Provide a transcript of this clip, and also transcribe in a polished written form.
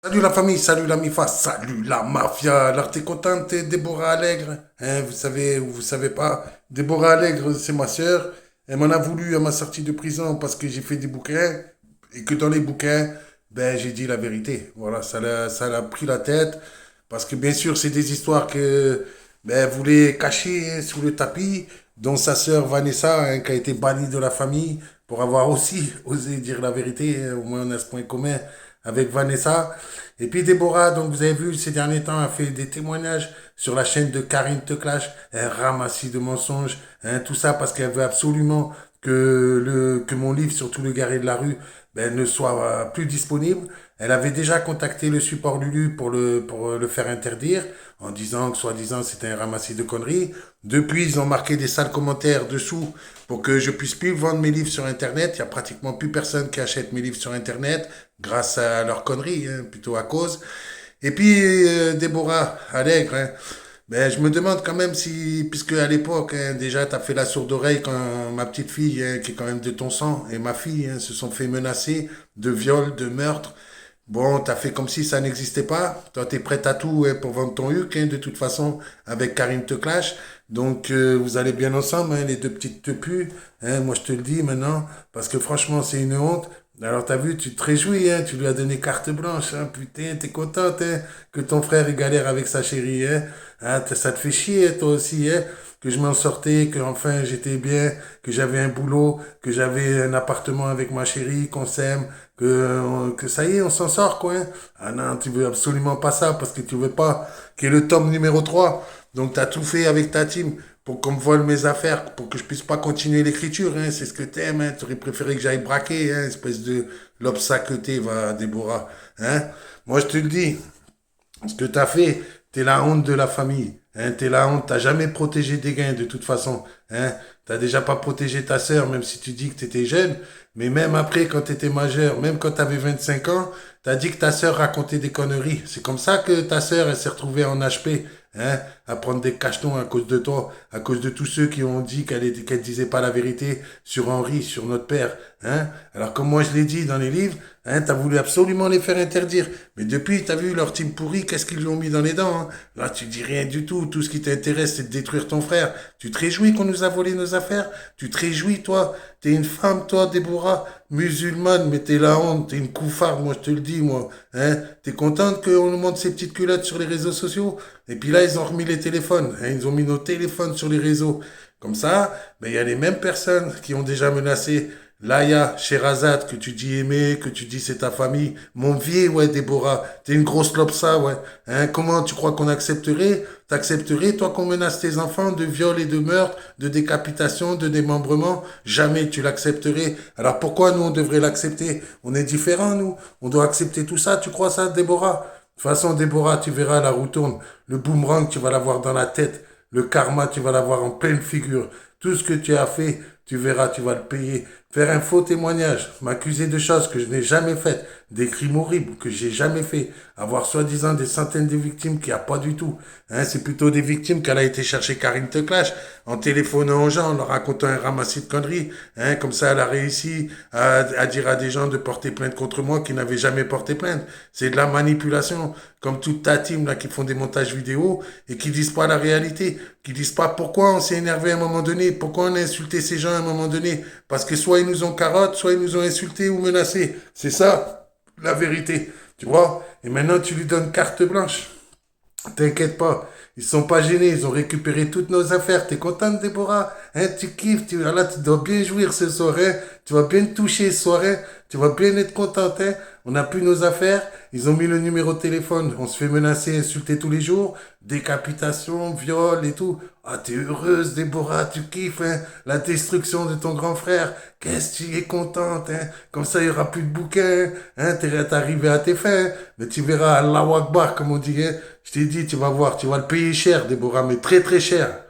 Salut la famille, salut la MIFA, salut la mafia. Alors t'es contente, t'es Déborah Allègre? Hein, vous savez ou vous savez pas, Déborah Allègre, c'est ma sœur. Elle m'en a voulu à ma sortie de prison parce que j'ai fait des bouquins et que dans les bouquins, ben j'ai dit la vérité. Voilà, ça l'a pris la tête parce que bien sûr c'est des histoires que ben, elle voulait cacher hein, sous le tapis, dont sa sœur Vanessa hein, qui a été bannie de la famille pour avoir aussi osé dire la vérité. Hein. Au moins on a ce point commun avec Vanessa. Et puis Déborah, donc vous avez vu ces derniers temps, a fait des témoignages sur la chaîne de Karine Teclash, un ramassis de mensonges, hein, tout ça parce qu'elle veut absolument que mon livre sur tout le garé de la rue ben, ne soit plus disponible. Elle avait déjà contacté le support Lulu pour le faire interdire, en disant que soi-disant c'était un ramassis de conneries. Depuis, ils ont marqué des sales commentaires dessous pour que je puisse plus vendre mes livres sur Internet. Il y a pratiquement plus personne qui achète mes livres sur Internet grâce à leurs conneries, hein, plutôt à cause. Et puis, Déborah Allègre, hein, ben, je me demande quand même si, puisque à l'époque, hein, déjà, tu as fait la sourde oreille quand ma petite fille, hein, qui est quand même de ton sang, et ma fille, hein, se sont fait menacer de viol, de meurtre. Bon, t'as fait comme si ça n'existait pas. Toi, t'es prête à tout hein, pour vendre ton huc, hein, de toute façon, avec Karim te clash. Donc, vous allez bien ensemble, hein, les deux petites tepues. Hein, moi, je te le dis maintenant, parce que franchement, c'est une honte. Alors, t'as vu, tu te réjouis, hein, tu lui as donné carte blanche. Hein, putain, t'es contente hein, que ton frère il galère avec sa chérie. Hein. Hein, ça te fait chier, toi aussi, hein, que je m'en sortais, que enfin j'étais bien, que j'avais un boulot, que j'avais un appartement avec ma chérie, qu'on s'aime, que ça y est, on s'en sort, quoi. Hein. Ah non, tu veux absolument pas ça parce que tu veux pas qu'il y ait le tome numéro 3. Donc, tu as tout fait avec ta team pour qu'on me vole mes affaires, pour que je puisse pas continuer l'écriture. Hein. C'est ce que t'aimes. Hein. Tu aurais préféré que j'aille braquer, hein, espèce de l'obstacle que t'es, va, Déborah. Hein. Moi, je te le dis, ce que t'as fait, t'es la honte de la famille. Hein, t'es la honte, t'as jamais protégé des gains de toute façon. Hein, t'as déjà pas protégé ta sœur, même si tu dis que t'étais jeune. Mais même après, quand t'étais majeur, même quand t'avais 25 ans, t'as dit que ta sœur racontait des conneries. C'est comme ça que ta sœur, elle s'est retrouvée en HP. Hein, à prendre des cachetons à cause de toi, à cause de tous ceux qui ont dit qu'elle disait pas la vérité sur Henri, sur notre père. Hein. Alors comme moi je l'ai dit dans les livres, hein, t'as voulu absolument les faire interdire. Mais depuis, t'as vu leur team pourri, qu'est-ce qu'ils lui ont mis dans les dents. Hein. Là, tu dis rien du tout. Tout ce qui t'intéresse, c'est de détruire ton frère. Tu te réjouis qu'on nous a volé nos affaires. Tu te réjouis, toi. T'es une femme, toi, Déborah, musulmane, mais t'es la honte. T'es une couffarde, moi, je te le dis, moi. Hein. T'es contente qu'on nous montre ces petites culottes sur les réseaux sociaux? Et puis là, ils ont remis les téléphones. Hein. Ils ont mis nos téléphones sur les réseaux. Comme ça, ben, il y a les mêmes personnes qui ont déjà menacé Laïa, Sherazade, que tu dis aimer, que tu dis c'est ta famille. Mon vieil, ouais, Déborah, t'es une grosse lopsa, ouais. Hein, comment tu crois qu'on accepterait? T'accepterais, toi, qu'on menace tes enfants de viol et de meurtre, de décapitation, de démembrement? Jamais tu l'accepterais. Alors pourquoi nous, on devrait l'accepter? On est différents, nous. On doit accepter tout ça. Tu crois ça, Déborah? De toute façon, Déborah, tu verras, la roue tourne. Le boomerang, tu vas l'avoir dans la tête. Le karma, tu vas l'avoir en pleine figure. Tout ce que tu as fait, tu verras, tu vas le payer. Faire un faux témoignage, m'accuser de choses que je n'ai jamais faites, des crimes horribles que j'ai jamais fait, avoir soi-disant des centaines de victimes qu'il n'y a pas du tout. Hein, c'est plutôt des victimes qu'elle a été chercher Karine Teclash en téléphonant aux gens, en leur racontant un ramassis de conneries. Hein, comme ça, elle a réussi à dire à des gens de porter plainte contre moi qui n'avaient jamais porté plainte. C'est de la manipulation, comme toute ta team là qui font des montages vidéo et qui disent pas la réalité, qui disent pas pourquoi on s'est énervé à un moment donné, pourquoi on a insulté ces gens à un moment donné, parce que soit ils nous ont carotte, soit ils nous ont insultés ou menacés. C'est ça, la vérité. Tu vois? Et maintenant, tu lui donnes carte blanche. T'inquiète pas, ils sont pas gênés, ils ont récupéré toutes nos affaires. T'es contente, Déborah? Hein, tu kiffes, là, tu dois bien jouir ce soir, hein? Tu vas bien te toucher ce soir, hein? Tu vas bien être contente, hein? On a plus nos affaires, ils ont mis le numéro de téléphone, on se fait menacer, insulter tous les jours, décapitation, viol et tout. Ah, t'es heureuse, Déborah, tu kiffes, hein? La destruction de ton grand frère. Qu'est-ce que tu es contente, hein? Comme ça, il y aura plus de bouquins, hein? T'es arrivé à tes fins, hein. Mais tu verras, Allahu Akbar, comme on dit, hein? Je t'ai dit, tu vas voir, tu vas le payer cher, Déborah, mais très très cher.